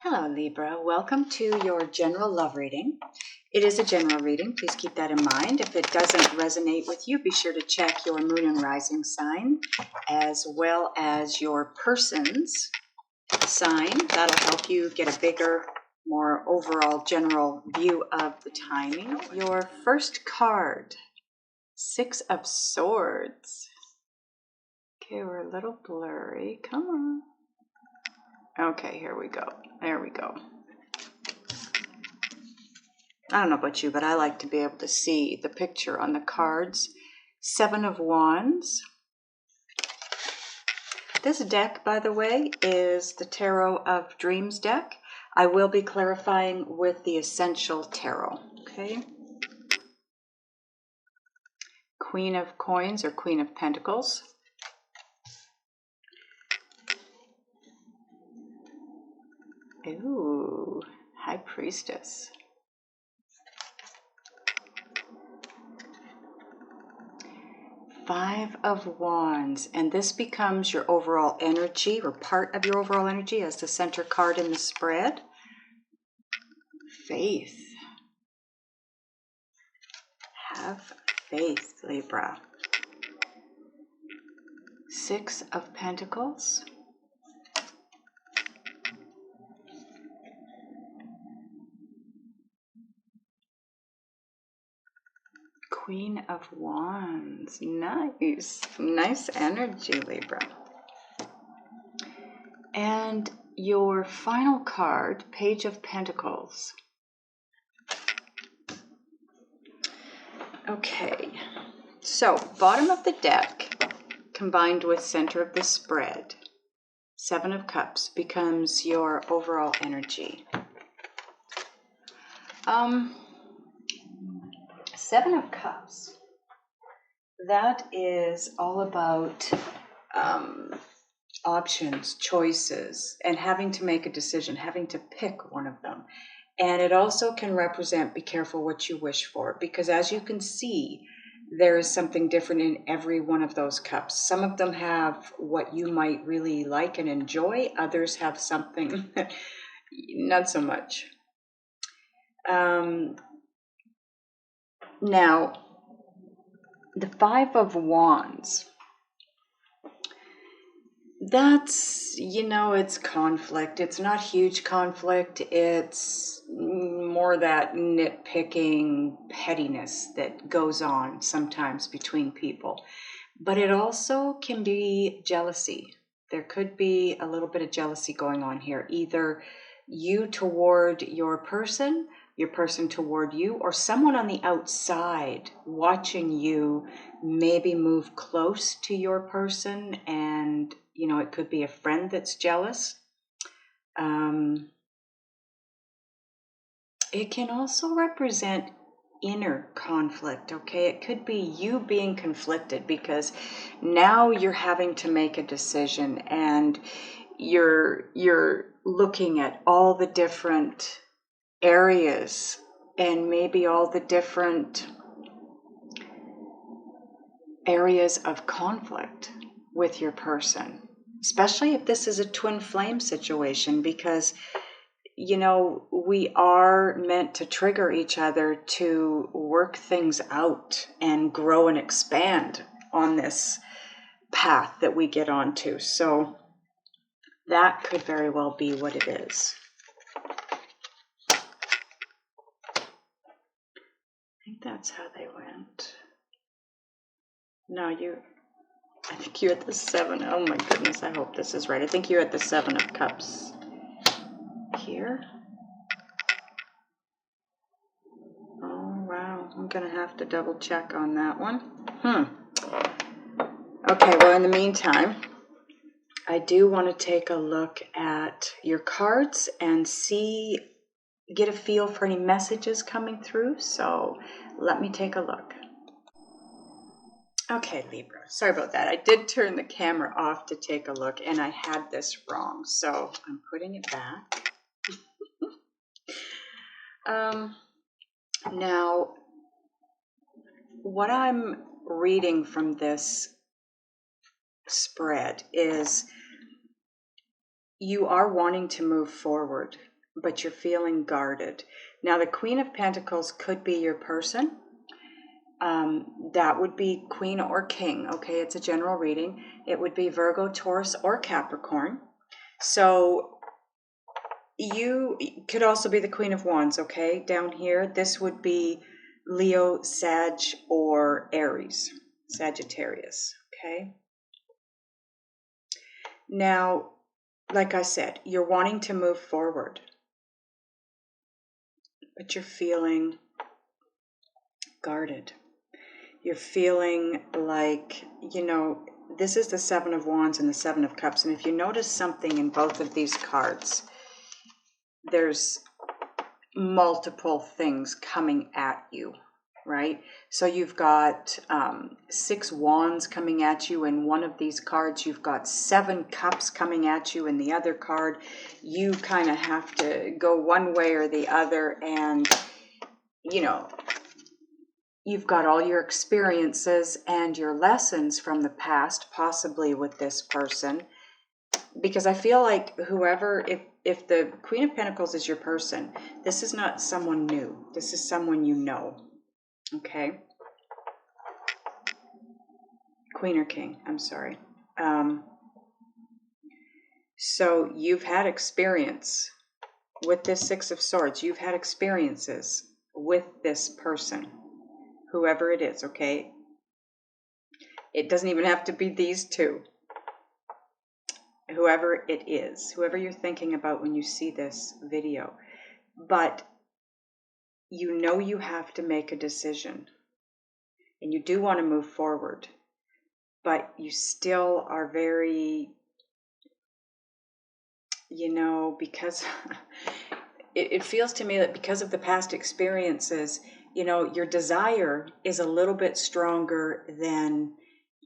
Hello Libra, welcome to your general love reading. It is a general reading, please keep that in mind. If it doesn't resonate with you, be sure to check your moon and rising sign as well as your person's sign. That'll help you get a bigger, more overall general view of the timing. Your first card, Six of Swords. Okay, we're a little blurry, come on. Okay, here we go. There we go. I don't know about you, but I like to be able to see the picture on the cards. Seven of Wands. This deck, by the way, is the Tarot of Dreams deck. I will be clarifying with the Essential Tarot, okay? Queen of Coins or Queen of Pentacles. Ooh, High Priestess. Five of Wands, and this becomes your overall energy or part of your overall energy as the center card in the spread. Faith. Have faith, Libra. Six of Pentacles. Queen of Wands. Nice. Nice energy, Libra. And your final card, Page of Pentacles. Okay. So, bottom of the deck combined with center of the spread, Seven of Cups becomes your overall energy. Seven of Cups, that is all about options, choices, and having to make a decision, having to pick one of them. And it also can represent, be careful what you wish for, because as you can see, there is something different in every one of those cups. Some of them have what you might really like and enjoy. Others have something not so much. Now, the Five of Wands, that's, it's conflict. It's not huge conflict. It's more that nitpicking pettiness that goes on sometimes between people. But it also can be jealousy. There could be a little bit of jealousy going on here. Either you toward your person toward you, or someone on the outside watching you maybe move close to your person, and it could be a friend that's jealous. It can also represent inner conflict, okay? It could be you being conflicted because now you're having to make a decision, and you're looking at all the different areas and maybe all the different areas of conflict with your person, especially if this is a twin flame situation, because we are meant to trigger each other to work things out and grow and expand on this path that we get onto. So that could very well be what it is. I think that's how they went. No, I think you're at the Seven. Oh my goodness, I hope this is right. I think you're at the Seven of Cups here. Oh wow, I'm gonna have to double check on that one. Okay, well in the meantime, I do want to take a look at your cards and get a feel for any messages coming through. So let me take a look. Okay, Libra, sorry about that. I did turn the camera off to take a look, and I had this wrong, so I'm putting it back. Now, what I'm reading from this spread is you are wanting to move forward. but you're feeling guarded. Now, the Queen of Pentacles could be your person. That would be Queen or King. Okay, it's a general reading. It would be Virgo, Taurus, or Capricorn. So you could also be the Queen of Wands. Okay, down here, this would be Leo, Sag, or Aries, Sagittarius. Okay. Now, like I said, you're wanting to move forward, but you're feeling guarded. You're feeling like, this is the Seven of Wands and the Seven of Cups. And if you notice something in both of these cards, there's multiple things coming at you, right? So you've got 6 wands coming at you in one of these cards. You've got 7 cups coming at you in the other card. You kind of have to go one way or the other. And, you've got all your experiences and your lessons from the past, possibly with this person. Because I feel like whoever, if the Queen of Pentacles is your person, this is not someone new. This is someone you know. Okay? Queen or King, I'm sorry. So you've had experience with this Six of Swords. You've had experiences with this person. Whoever it is, okay? It doesn't even have to be these two. Whoever it is, whoever you're thinking about when you see this video. But you have to make a decision. And you do want to move forward. But you still are very, because it feels to me that because of the past experiences, your desire is a little bit stronger than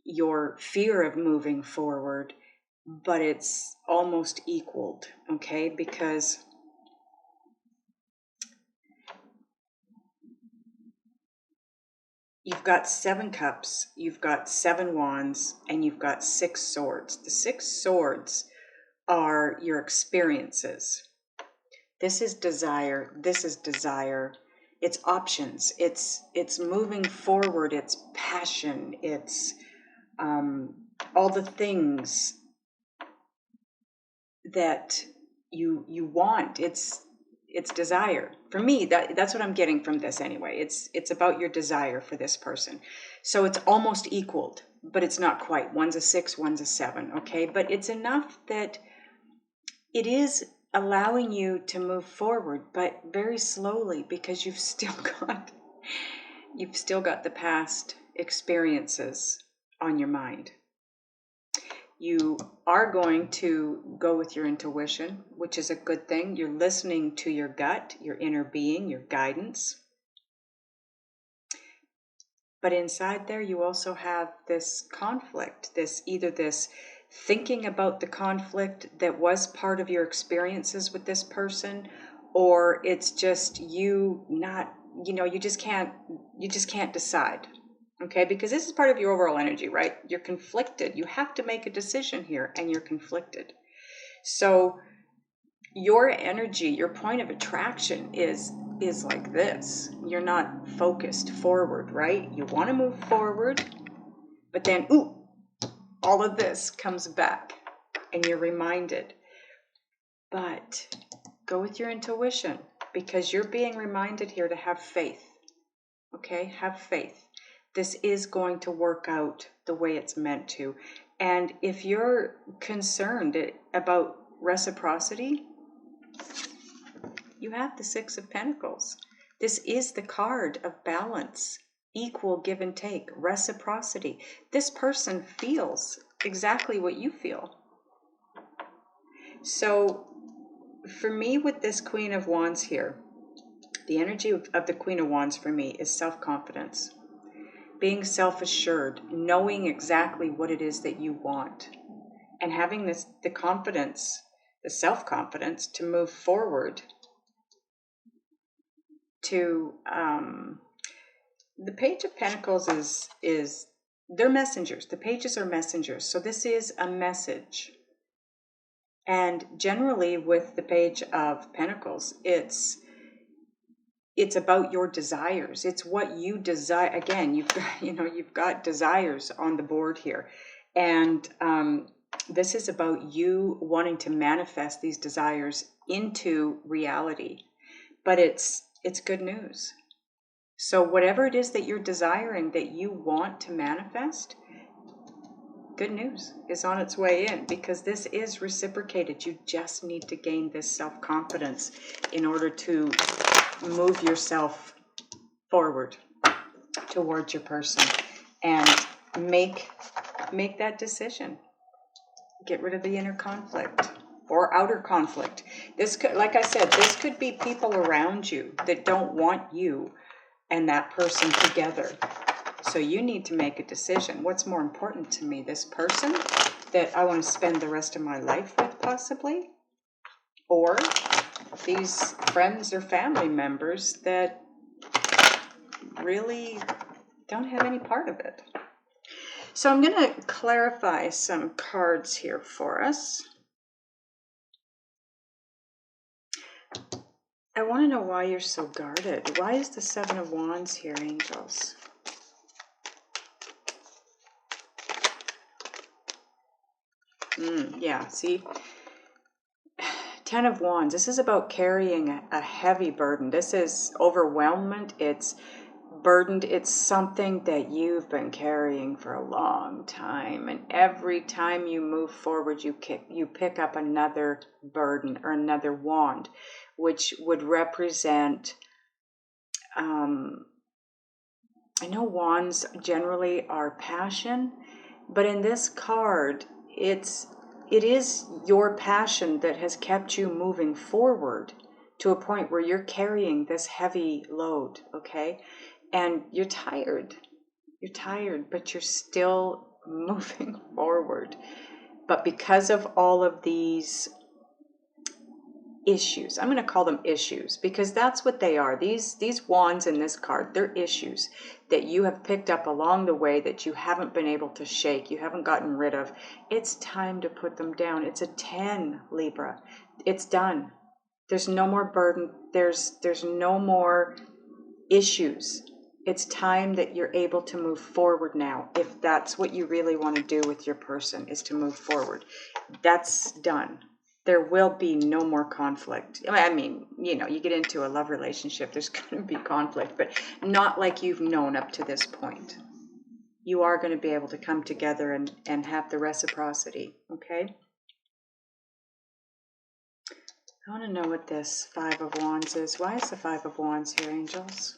your fear of moving forward, but it's almost equaled, okay? Because you've got 7 cups, you've got 7 wands, and you've got 6 swords. The 6 swords are your experiences. This is desire. This is desire. It's options. It's moving forward. It's passion. It's all the things that you want. It's desire. For me, that's what I'm getting from this anyway. It's about your desire for this person. So it's almost equaled, but it's not quite. One's a 6, one's a 7. Okay, but it's enough that it is allowing you to move forward, but very slowly, because you've still got the past experiences on your mind. You are going to go with your intuition, which is a good thing. You're listening to your gut, your inner being, your guidance. But inside there, you also have this conflict, this thinking about the conflict that was part of your experiences with this person, or it's just you not, you just can't decide. Okay, because this is part of your overall energy, right? You're conflicted. You have to make a decision here, and you're conflicted. So your energy, your point of attraction is like this. You're not focused forward, right? You want to move forward, but then all of this comes back and you're reminded. But go with your intuition, because you're being reminded here to have faith. Okay, have faith. This is going to work out the way it's meant to. And if you're concerned about reciprocity, you have the 6 of Pentacles. This is the card of balance, equal give and take, reciprocity. This person feels exactly what you feel. So for me, with this Queen of Wands here, the energy of the Queen of Wands for me is self-confidence, being self-assured, knowing exactly what it is that you want, and having the confidence, the self-confidence to move forward. To the Page of Pentacles is they're messengers. The pages are messengers. So this is a message. And generally with the Page of Pentacles, it's about your desires. It's what you desire. Again, you've got desires on the board here. And this is about you wanting to manifest these desires into reality. But it's good news. So whatever it is that you're desiring, that you want to manifest, good news is on its way in, because this is reciprocated. You just need to gain this self-confidence in order to move yourself forward towards your person and make that decision. Get rid of the inner conflict or outer conflict. This could, like I said, this could be people around you that don't want you and that person together. So you need to make a decision. What's more important to me? This person that I want to spend the rest of my life with, possibly? Or these friends or family members that really don't have any part of it. So I'm going to clarify some cards here for us. I want to know why you're so guarded. Why is the Seven of Wands here, angels? Yeah, see? 10 of Wands. This is about carrying a heavy burden. This is overwhelmment. It's burdened. It's something that you've been carrying for a long time. And every time you move forward, you pick up another burden or another wand, which would represent, I know wands generally are passion, but in this card, it is your passion that has kept you moving forward to a point where you're carrying this heavy load, okay? And you're tired, but you're still moving forward. But because of all of these issues, I'm going to call them issues, because that's what they are. These wands in this card, they're issues that you have picked up along the way that you haven't been able to shake, you haven't gotten rid of. It's time to put them down. It's a 10, Libra. It's done. There's no more burden. There's no more issues. It's time that you're able to move forward now. If that's what you really want to do with your person, is to move forward. That's done. There will be no more conflict. I mean, you get into a love relationship, there's going to be conflict, but not like you've known up to this point. You are going to be able to come together and have the reciprocity, okay? I want to know what this Five of Wands is. Why is the Five of Wands here, angels?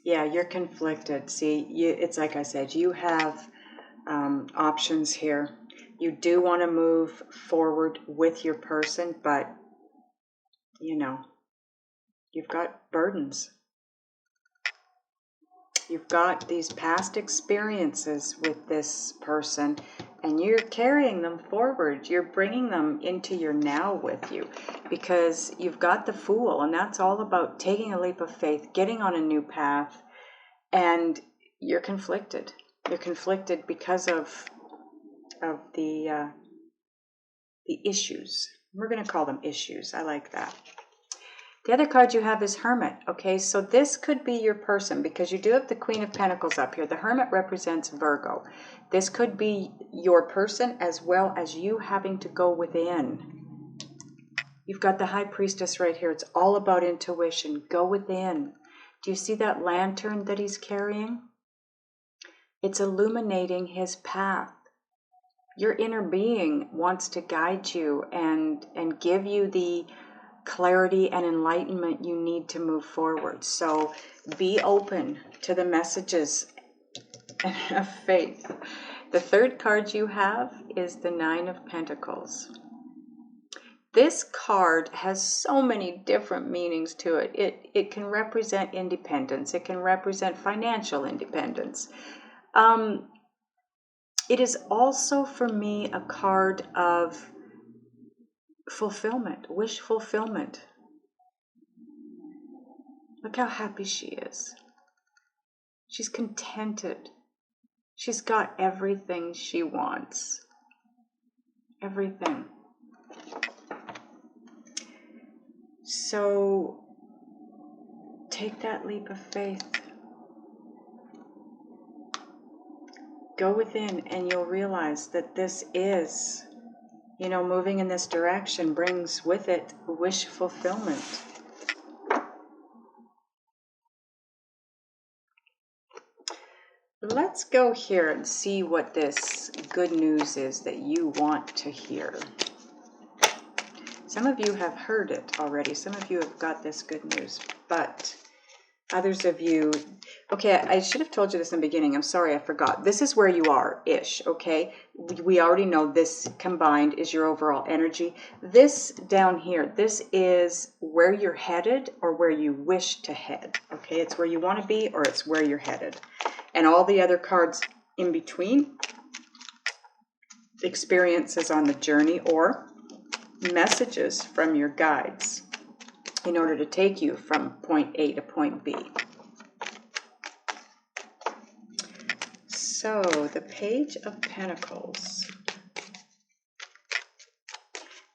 Yeah, you're conflicted. See, it's like I said, you have options here. You do want to move forward with your person, but, you've got burdens. You've got these past experiences with this person, and you're carrying them forward. You're bringing them into your now with you, because you've got the Fool, and that's all about taking a leap of faith, getting on a new path, and you're conflicted. You're conflicted because of the issues. We're going to call them issues. I like that. The other card you have is Hermit. Okay, so this could be your person, because you do have the Queen of Pentacles up here. The Hermit represents Virgo. This could be your person, as well as you having to go within. You've got the High Priestess right here. It's all about intuition. Go within. Do you see that lantern that he's carrying? It's illuminating his path. Your inner being wants to guide you and give you the clarity and enlightenment you need to move forward. So be open to the messages and have faith. The third card you have is the Nine of Pentacles. This card has so many different meanings to it. It can represent independence. It can represent financial independence. It is also, for me, a card of fulfillment, wish fulfillment. Look how happy she is. She's contented. She's got everything she wants. Everything. So take that leap of faith. Go within and you'll realize that this is, moving in this direction brings with it wish fulfillment. Let's go here and see what this good news is that you want to hear. Some of you have heard it already. Some of you have got this good news, but others of you, okay, I should have told you this in the beginning. I'm sorry, I forgot. This is where you are-ish, okay? We already know this combined is your overall energy. This down here, this is where you're headed or where you wish to head, okay? It's where you want to be or it's where you're headed. And all the other cards in between, experiences on the journey or messages from your guides in order to take you from point A to point B. So, the Page of Pentacles.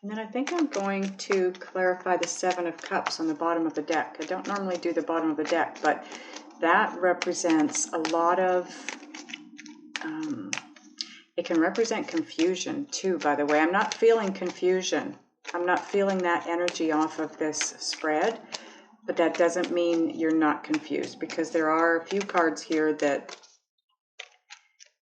And then I think I'm going to clarify the Seven of Cups on the bottom of the deck. I don't normally do the bottom of the deck, but that represents a lot of, it can represent confusion too, by the way. I'm not feeling confusion. I'm not feeling that energy off of this spread, but that doesn't mean you're not confused, because there are a few cards here that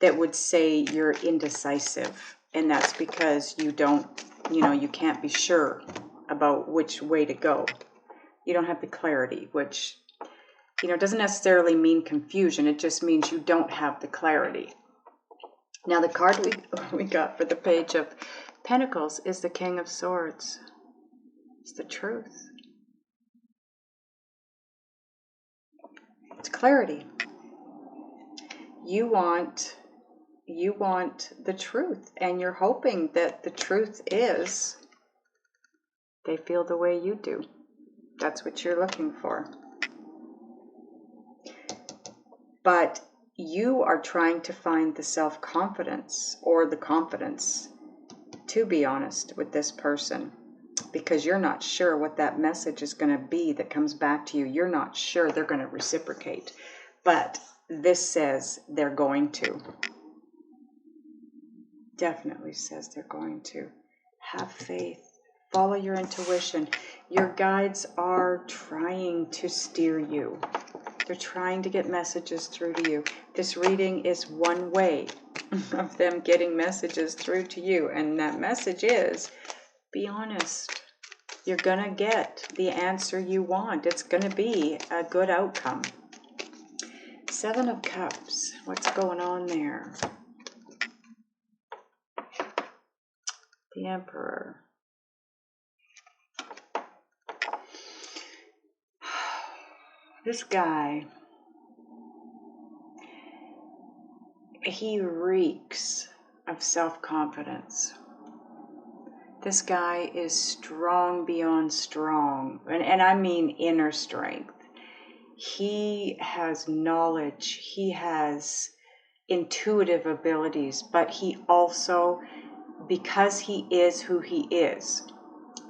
would say you're indecisive, and that's because you don't, you can't be sure about which way to go. You don't have the clarity, which, doesn't necessarily mean confusion. It just means you don't have the clarity. Now, the card we got for the Page of Pentacles is the King of Swords. It's the truth. It's clarity. You want the truth, and you're hoping that the truth is they feel the way you do. That's what you're looking for. But you are trying to find the self-confidence or the confidence to be honest with this person, because you're not sure what that message is going to be that comes back to you. You're not sure they're going to reciprocate, but this says they're going to. Definitely says they're going to. Have faith. Follow your intuition. Your guides are trying to steer you. They're trying to get messages through to you. This reading is one way of them getting messages through to you. And that message is, be honest. You're going to get the answer you want. It's going to be a good outcome. Seven of Cups. What's going on there? The Emperor. This guy, he reeks of self-confidence. This guy is strong beyond strong, and I mean inner strength. He has knowledge, he has intuitive abilities, but he also, because he is who he is,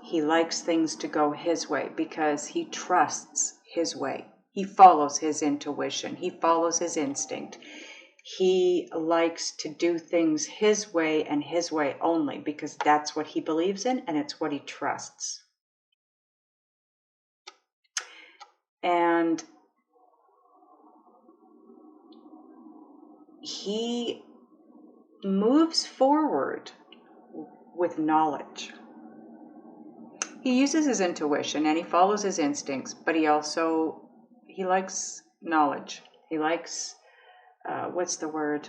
he likes things to go his way because he trusts his way. He follows his intuition. He follows his instinct. He likes to do things his way and his way only because that's what he believes in and it's what he trusts. And he moves forward with knowledge. He uses his intuition and he follows his instincts, but he likes knowledge. He likes, what's the word?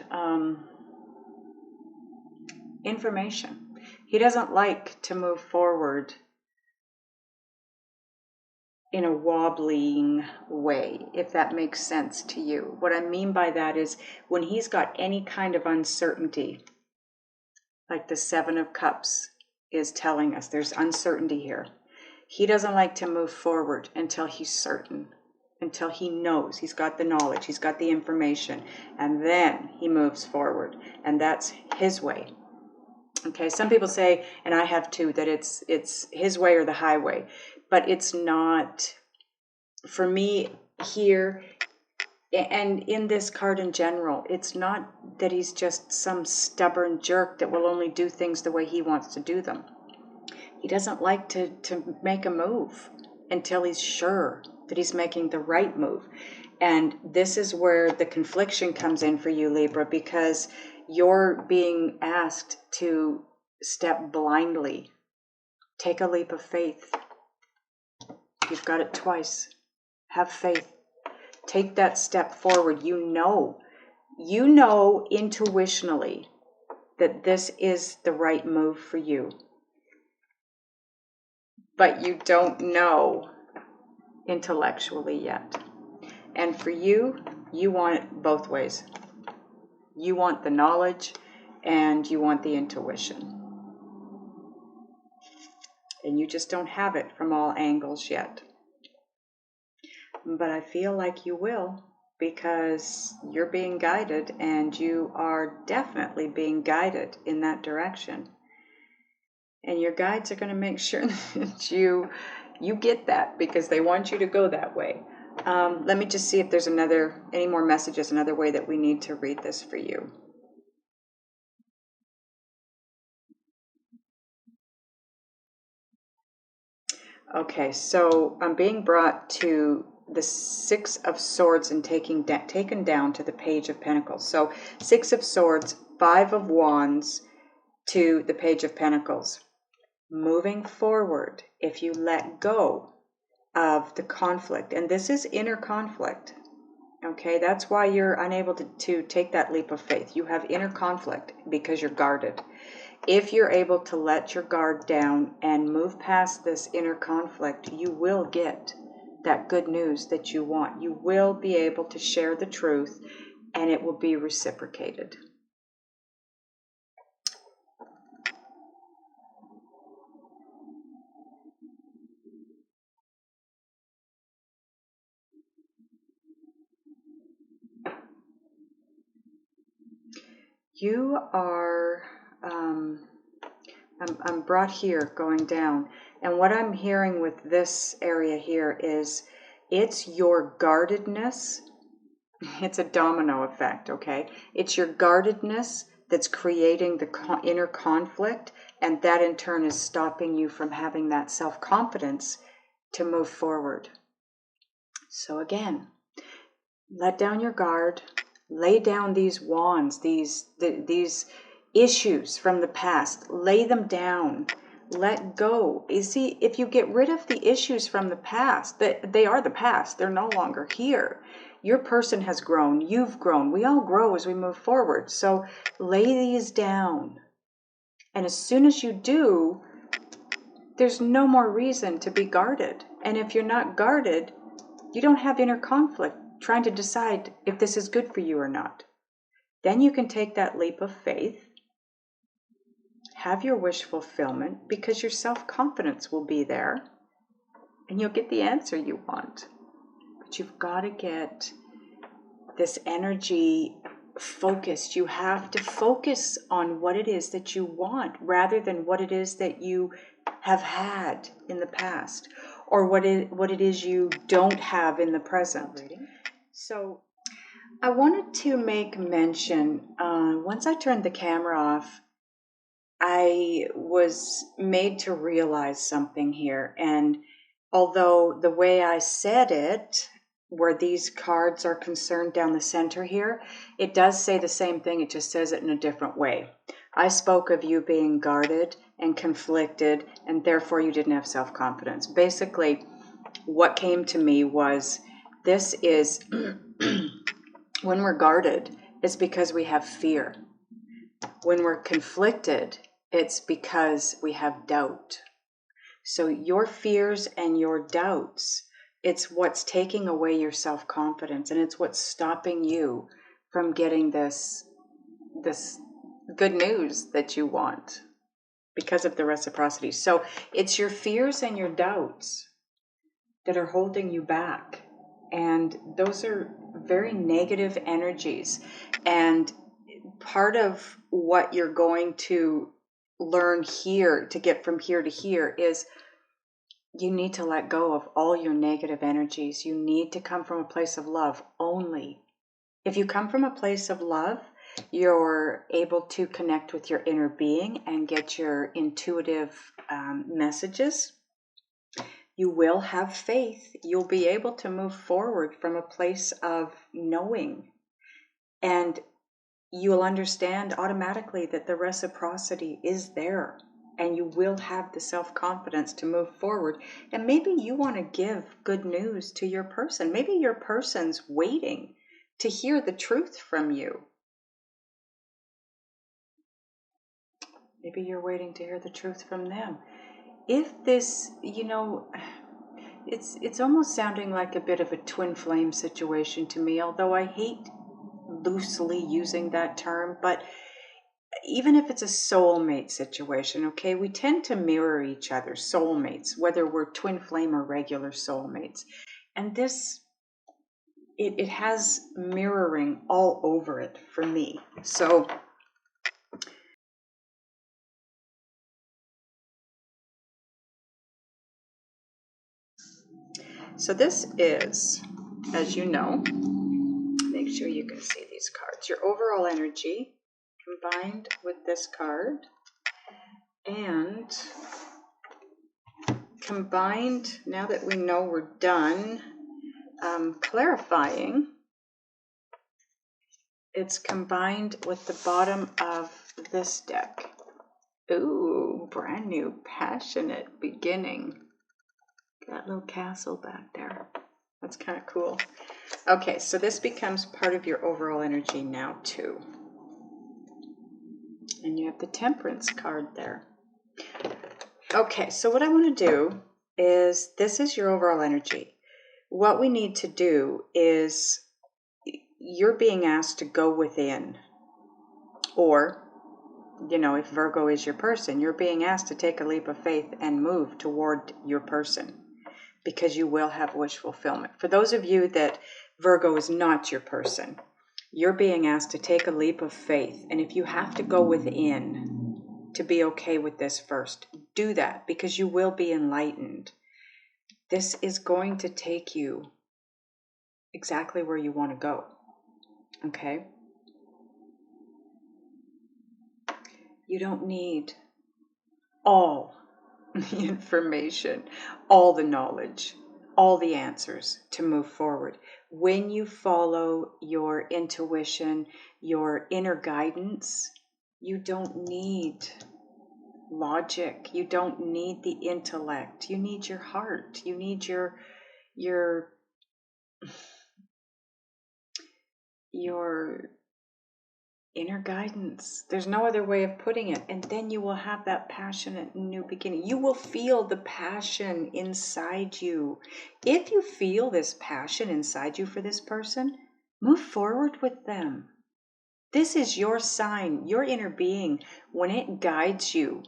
Information. He doesn't like to move forward in a wobbling way, if that makes sense to you. What I mean by that is when he's got any kind of uncertainty, like the Seven of Cups is telling us, there's uncertainty here. He doesn't like to move forward until he's certain, until he knows, he's got the knowledge, he's got the information, and then he moves forward, and that's his way. Okay, some people say, and I have too, that it's his way or the highway, but it's not. For me here, and in this card in general, it's not that he's just some stubborn jerk that will only do things the way he wants to do them. He doesn't like to make a move until he's sure that he's making the right move. And this is where the confliction comes in for you, Libra, because you're being asked to step blindly. Take a leap of faith. You've got it twice. Have faith. Take that step forward. You know intuitionally that this is the right move for you. But you don't know intellectually yet. And for you, you want it both ways. You want the knowledge and you want the intuition. And you just don't have it from all angles yet. But I feel like you will, because you're being guided, and you are definitely being guided in that direction. And your guides are going to make sure that you get that, because they want you to go that way. Let me just see if there's any more messages, another way that we need to read this for you. Okay, so I'm being brought to the Six of Swords and taken down to the Page of Pentacles. So Six of Swords, Five of Wands to the Page of Pentacles. Moving forward, if you let go of the conflict, and this is inner conflict, okay, that's why you're unable to take that leap of faith. You have inner conflict because you're guarded. If you're able to let your guard down and move past this inner conflict, you will get that good news that you want. You will be able to share the truth, and it will be reciprocated. You are, I'm brought here going down. And what I'm hearing with this area here is it's your guardedness. It's a domino effect, okay? It's your guardedness that's creating the inner conflict, and that in turn is stopping you from having that self-confidence to move forward. So again, let down your guard, lay down these wands, these issues from the past, lay them down, let go. You see, if you get rid of the issues from the past, they are the past, they're no longer here. Your person has grown, you've grown, we all grow as we move forward. So lay these down. And as soon as you do, there's no more reason to be guarded. And if you're not guarded, you don't have inner conflict trying to decide if this is good for you or not. Then you can take that leap of faith, have your wish fulfillment, because your self-confidence will be there and you'll get the answer you want. But you've got to get this energy focused. You have to focus on what it is that you want rather than what it is that you have had in the past or what it is you don't have in the present. So I wanted to make mention, once I turned the camera off, I was made to realize something here. And although the way I said it where these cards are concerned down the center here, it does say the same thing. It just says it in a different way. I spoke of you being guarded and conflicted, and therefore you didn't have self-confidence. Basically, what came to me was this is when we're guarded, it's because we have fear. When we're conflicted, it's because we have doubt. So your fears and your doubts, it's what's taking away your self-confidence, and it's what's stopping you from getting this good news that you want because of the reciprocity. So it's your fears and your doubts that are holding you back. And those are very negative energies. And part of what you're going to learn here to get from here to here is you need to let go of all your negative energies. You need to come from a place of love only. If you come from a place of love, you're able to connect with your inner being and get your intuitive messages. You will have faith. You'll be able to move forward from a place of knowing. And you'll understand automatically that the reciprocity is there. And you will have the self-confidence to move forward. And maybe you want to give good news to your person. Maybe your person's waiting to hear the truth from you. Maybe you're waiting to hear the truth from them. If this, it's almost sounding like a bit of a twin flame situation to me, although I hate loosely using that term. But even if it's a soulmate situation, okay, we tend to mirror each other, soulmates, whether we're twin flame or regular soulmates. And this, it has mirroring all over it for me. So this is, as you know, make sure you can see these cards, your overall energy combined with this card, and combined, now that we know we're done clarifying, it's combined with the bottom of this deck. Ooh, brand new, passionate beginning. That little castle back there. That's kind of cool. Okay, so this becomes part of your overall energy now too. And you have the Temperance card there. Okay, so what I want to do is, this is your overall energy. What we need to do is, you're being asked to go within. Or, if Virgo is your person, you're being asked to take a leap of faith and move toward your person, because you will have wish fulfillment. For those of you that Virgo is not your person, you're being asked to take a leap of faith. And if you have to go within to be okay with this first, do that, because you will be enlightened. This is going to take you exactly where you want to go. Okay? You don't need all the information, all the knowledge, all the answers to move forward. When you follow your intuition, your inner guidance, you don't need logic. You don't need the intellect. You need your heart. You need your inner guidance. There's no other way of putting it. And then you will have that passionate new beginning. You will feel the passion inside you. If you feel this passion inside you for this person, move forward with them. This is your sign, your inner being, when it guides you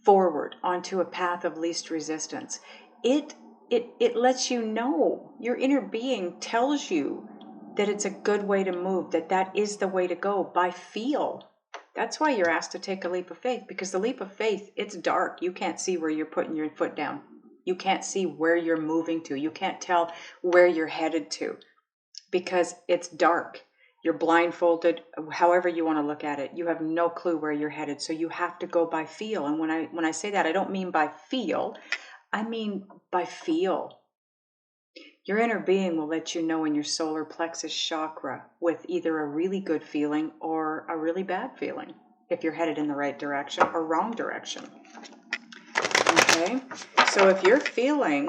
forward onto a path of least resistance. It lets you know, your inner being tells you that it's a good way to move, that is the way to go by feel. That's why you're asked to take a leap of faith, because the leap of faith, it's dark. You can't see where you're putting your foot down. You can't see where you're moving to. You can't tell where you're headed to, because it's dark. You're blindfolded, however you want to look at it. You have no clue where you're headed. So you have to go by feel. And when I say that, I don't mean by feel. I mean by feel. Your inner being will let you know in your solar plexus chakra with either a really good feeling or a really bad feeling, if you're headed in the right direction or wrong direction. Okay, so if you're feeling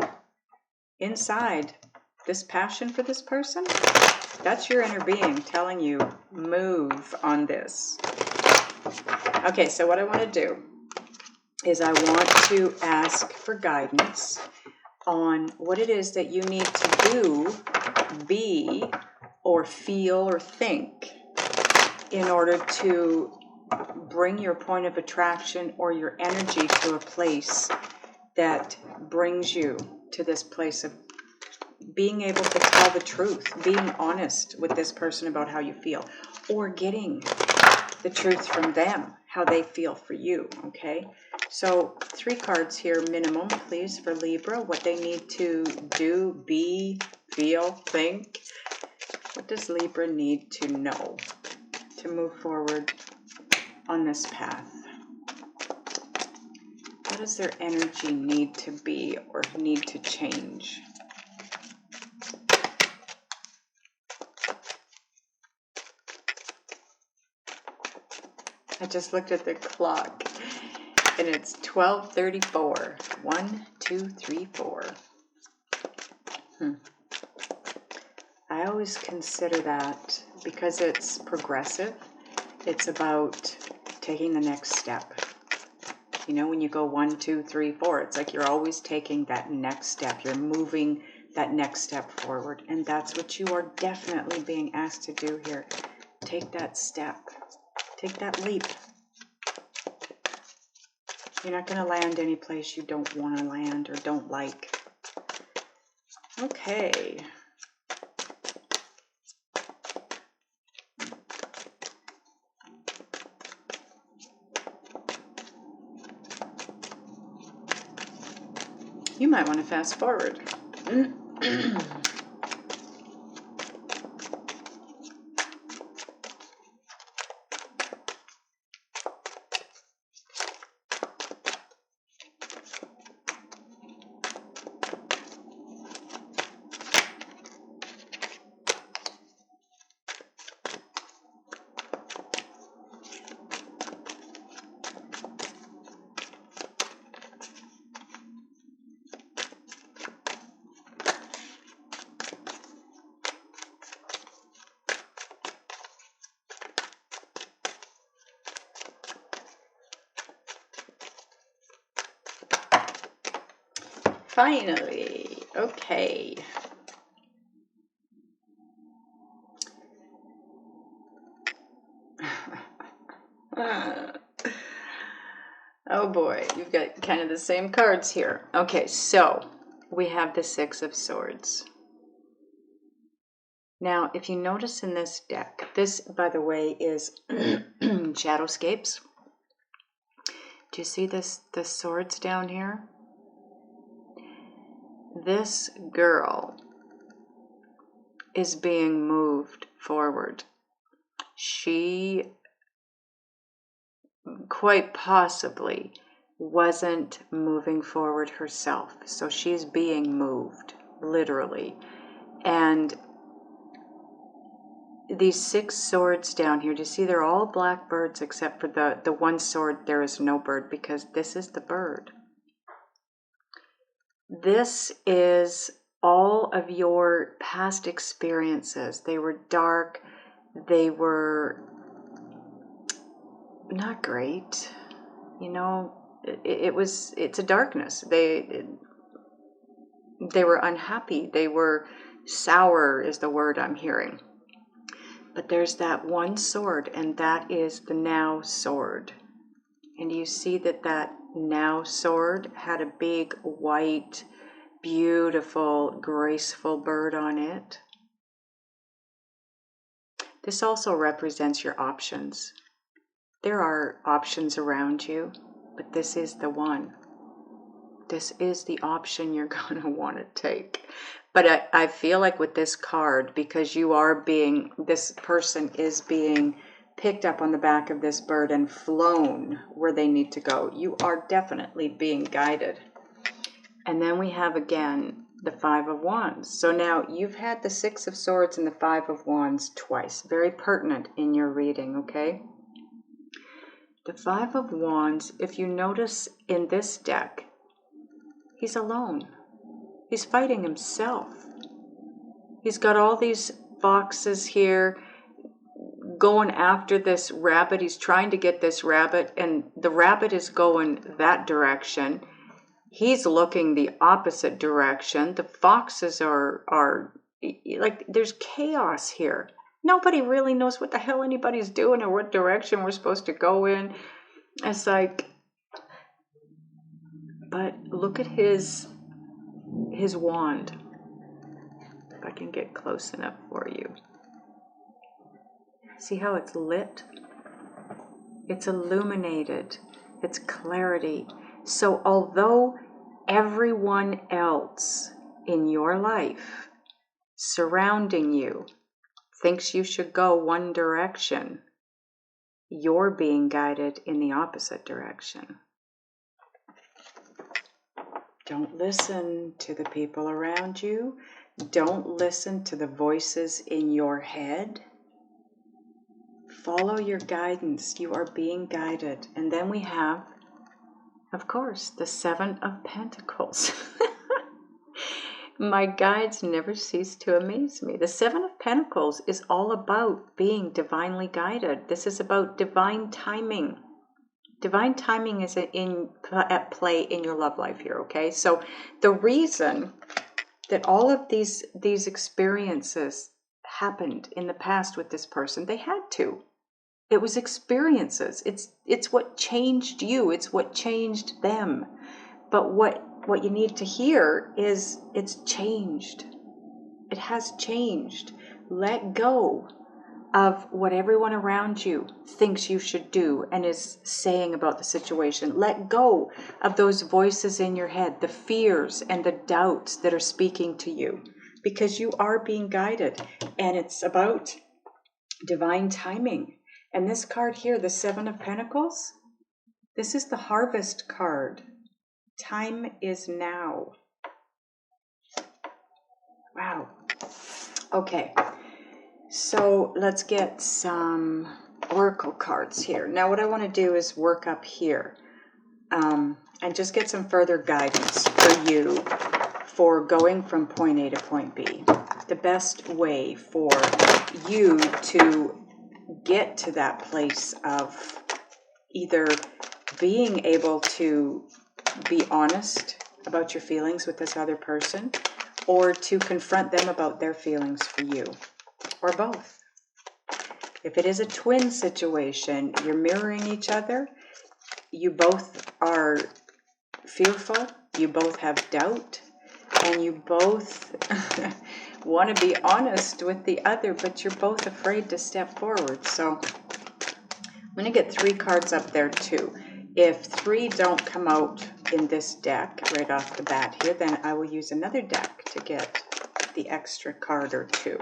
inside this passion for this person, that's your inner being telling you, move on this. Okay, so what I want to do is I want to ask for guidance on what it is that you need to do, be, or feel, or think in order to bring your point of attraction or your energy to a place that brings you to this place of being able to tell the truth, being honest with this person about how you feel, or getting the truth from them, how they feel for you, okay? So 3 cards here minimum, please, for Libra, what they need to do, be, feel, think. What does Libra need to know to move forward on this path? What does their energy need to be or need to change? I just looked at the clock and it's 12:34. 1, 2, 3, 4. I always consider that because it's progressive. It's about taking the next step. You know, when you go 1, 2, 3, 4, it's like you're always taking that next step. You're moving that next step forward. And that's what you are definitely being asked to do here. Take that step. Take that leap. You're not going to land any place you don't want to land or don't like. Okay. You might want to fast forward. Finally, okay. Oh boy, you've got kind of the same cards here. Okay, so we have the 6 of Swords. Now, if you notice in this deck, this, by the way, is Shadowscapes. Do you see this, the swords down here? This girl is being moved forward. She quite possibly wasn't moving forward herself. So she's being moved, literally. And these 6 swords down here, do you see they're all black birds except for the one sword, there is no bird because this is the bird. This is all of your past experiences. They were dark. They were not great. You know, it's a darkness. They were unhappy. They were sour is the word I'm hearing. But there's that one sword, and that is the now sword. And you see that now sword had a big white, beautiful, graceful bird on it. This also represents your options. There are options around you, but this is the one. This is the option you're going to want to take. But I feel like with this card, because this person is being picked up on the back of this bird and flown where they need to go. You are definitely being guided. And then we have again the Five of Wands. So now you've had the Six of Swords and the Five of Wands twice. Very pertinent in your reading, okay? The Five of Wands, if you notice in this deck, he's alone. He's fighting himself. He's got all these foxes here going after this rabbit. He's trying to get this rabbit, and the rabbit is going that direction. He's looking the opposite direction. The foxes are like, there's chaos here. Nobody really knows what the hell anybody's doing or what direction we're supposed to go in. It's like, but look at his wand. If I can get close enough for you. See how it's lit? It's illuminated. It's clarity. So although everyone else in your life surrounding you thinks you should go one direction, you're being guided in the opposite direction. Don't listen to the people around you. Don't listen to the voices in your head. Follow your guidance. You are being guided. And then we have, of course, the Seven of Pentacles. My guides never cease to amaze me. The Seven of Pentacles is all about being divinely guided. This is about divine timing. Divine timing is at play in your love life here, okay? So the reason that all of these experiences happened in the past with this person, they had to. It was experiences. It's what changed you. It's what changed them. But what you need to hear is it's changed. It has changed. Let go of what everyone around you thinks you should do and is saying about the situation. Let go of those voices in your head, the fears and the doubts that are speaking to you, because you are being guided, and it's about divine timing. And this card here, the Seven of Pentacles, this is the Harvest card. Time is now. Wow. Okay. So let's get some oracle cards here. Now what I want to do is work up here and just get some further guidance for you for going from point A to point B. The best way for you to get to that place of either being able to be honest about your feelings with this other person, or to confront them about their feelings for you, or both. If it is a twin situation, you're mirroring each other, you both are fearful, you both have doubt, and you both want to be honest with the other, but you're both afraid to step forward. So I'm going to get 3 cards up there too. If 3 don't come out in this deck right off the bat here, then I will use another deck to get the extra card or 2.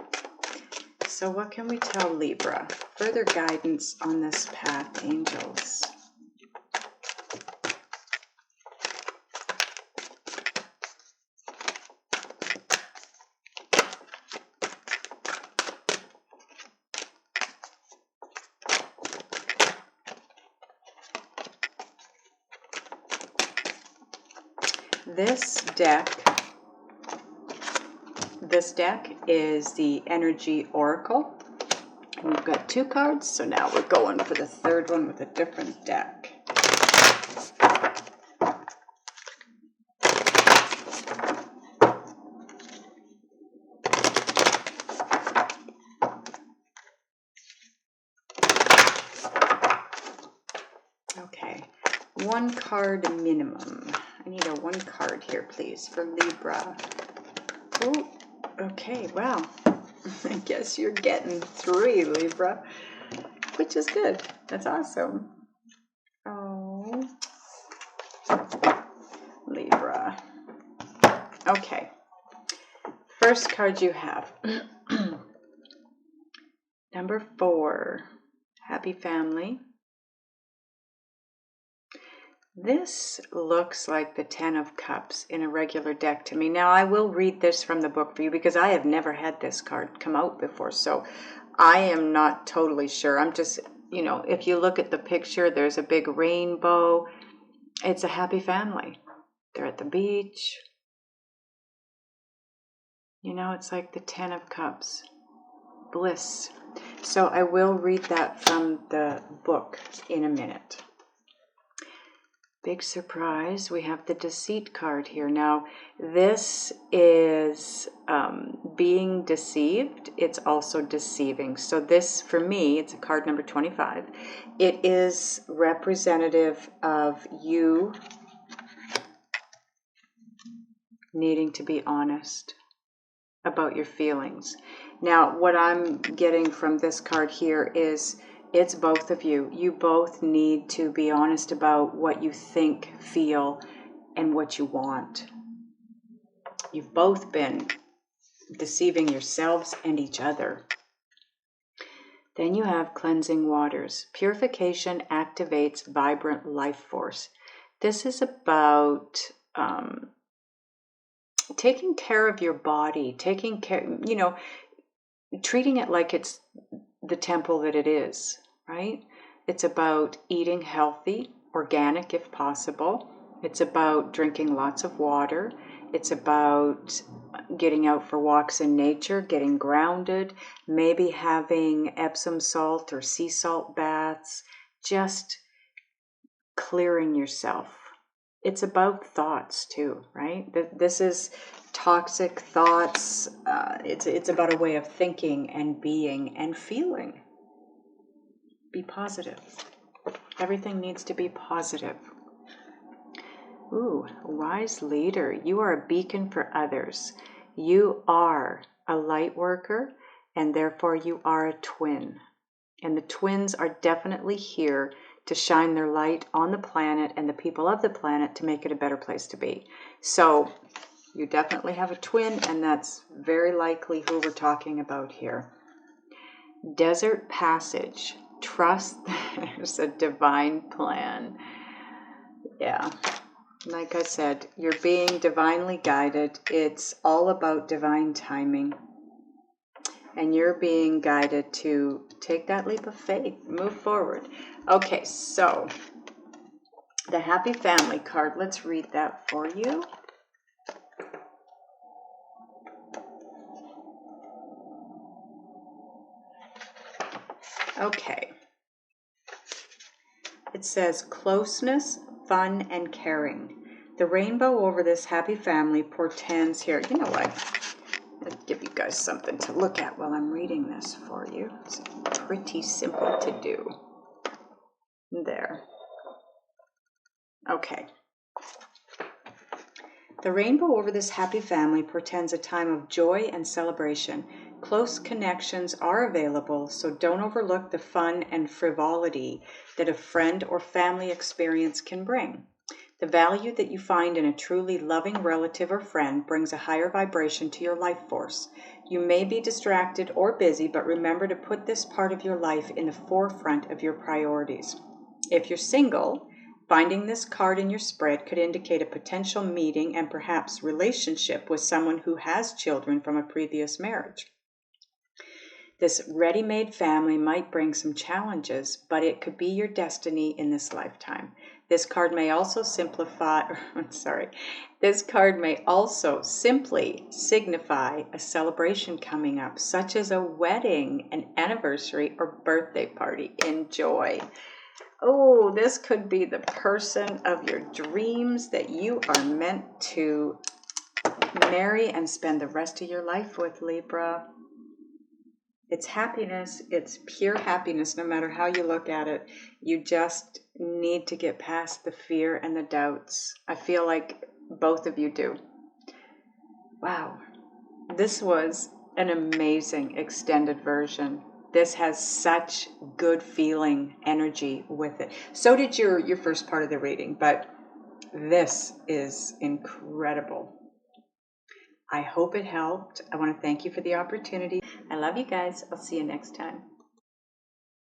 So what can we tell Libra? Further guidance on this path, angels. This deck is the Energy Oracle. And we've got 2 cards, so now we're going for the 3rd one with a different deck. Okay, 1 card minimum. I need a 1 card here, please, for Libra. Oh, okay, wow. I guess you're getting 3, Libra, which is good. That's awesome. Oh, Libra. Okay. First card you have. Number 4. Happy family. This looks like the Ten of Cups in a regular deck to me. Now, I will read this from the book for you because I have never had this card come out before. So I am not totally sure. I'm just, you know, if you look at the picture, there's a big rainbow. It's a happy family. They're at the beach. You know, it's like the Ten of Cups. Bliss. So I will read that from the book in a minute. Big surprise, we have the Deceit card here. Now, this is being deceived. It's also deceiving. So this, for me, it's a card number 25. It is representative of you needing to be honest about your feelings. Now, what I'm getting from this card here is it's both of you. You both need to be honest about what you think, feel, and what you want. You've both been deceiving yourselves and each other. Then you have cleansing waters. Purification activates vibrant life force. This is about taking care of your body, taking care, you know, treating it like it's the temple that it is, right? It's about eating healthy, organic if possible. It's about drinking lots of water. It's about getting out for walks in nature, getting grounded, maybe having Epsom salt or sea salt baths, just clearing yourself. It's about thoughts too, right? This is toxic thoughts. It's about a way of thinking and being and feeling. Be positive. Everything needs to be positive. Ooh, wise leader. You are a beacon for others. You are a light worker, and therefore you are a twin. And the twins are definitely here to shine their light on the planet and the people of the planet to make it a better place to be. So you definitely have a twin, and that's very likely who we're talking about here. Desert passage. Trust there's a divine plan. Yeah. Like I said, you're being divinely guided. It's all about divine timing. And you're being guided to take that leap of faith, move forward. Okay, so the Happy Family card, let's read that for you. Okay. It says closeness, fun, and caring. The rainbow over this happy family portends here. You know what? I'll give you guys something to look at while I'm reading this for you. It's pretty simple to do. There. Okay. The rainbow over this happy family portends a time of joy and celebration. Close connections are available, so don't overlook the fun and frivolity that a friend or family experience can bring. The value that you find in a truly loving relative or friend brings a higher vibration to your life force. You may be distracted or busy, but remember to put this part of your life in the forefront of your priorities. If you're single, finding this card in your spread could indicate a potential meeting and perhaps relationship with someone who has children from a previous marriage. This ready-made family might bring some challenges, but it could be your destiny in this lifetime. This card may also This card may also simply signify a celebration coming up, such as a wedding, an anniversary, or birthday party. Enjoy. Oh, this could be the person of your dreams that you are meant to marry and spend the rest of your life with, Libra. It's happiness. It's pure happiness, no matter how you look at it. You just need to get past the fear and the doubts. I feel like both of you do. Wow. This was an amazing extended version. This has such good feeling energy with it. So did your first part of the reading, but this is incredible. I hope it helped. I want to thank you for the opportunity. I love you guys. I'll see you next time.